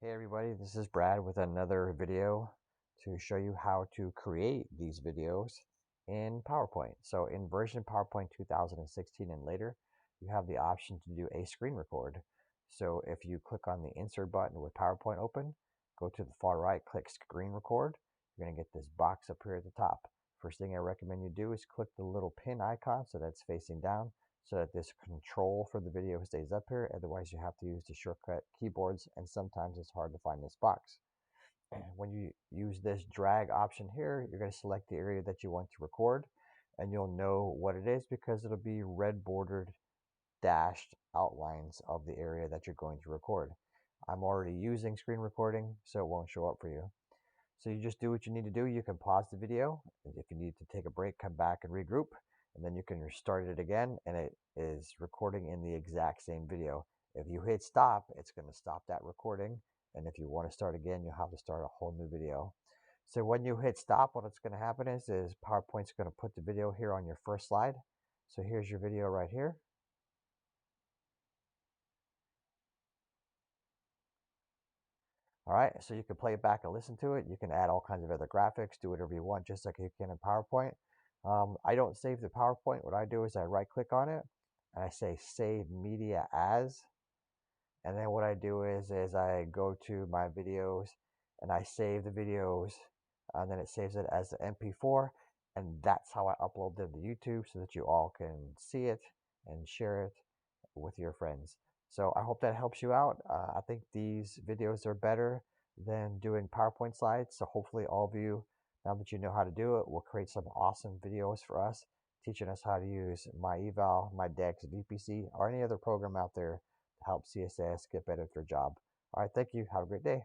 Hey everybody, this is Brad with another video to show you how to create these videos in PowerPoint. So in version PowerPoint 2016 and later, you have the option to do a screen record. So if you click on the insert button with PowerPoint open, go to the far right, click screen record, you're going to get this box up here at the top. First thing I recommend you do is click the little pin icon so that's facing down, so that this control for the video stays up here. Otherwise, you have to use the shortcut keyboards, and sometimes it's hard to find this box. When you use this drag option here, you're going to select the area that you want to record, and you'll know what it is because it'll be red bordered dashed outlines of the area that you're going to record. I'm already using screen recording, so it won't show up for you. So you just do what you need to do. You can pause the video. If you need to take a break, come back and regroup, and then you can restart it again, and it is recording in the exact same video. If you hit stop, it's going to stop that recording, and if you want to start again, you'll have to start a whole new video. So when you hit stop, what's going to happen is PowerPoint's going to put the video here on your first slide. So here's your video right here. All right, so you can play it back and listen to it. You can add all kinds of other graphics, do whatever you want, just like you can in PowerPoint. I don't save the PowerPoint. What I do is I right click on it and I say save media as. And then what I do is I go to my videos and I save the videos, and then it saves it as an MP4. And that's how I upload them to YouTube so that you all can see it and share it with your friends. So I hope that helps you out. I think these videos are better than doing PowerPoint slides. So hopefully all of you, now that you know how to do it, will create some awesome videos for us, teaching us how to use MyEval, MyDex, VPC, or any other program out there to help CSS get better at their job. All right, thank you. Have a great day.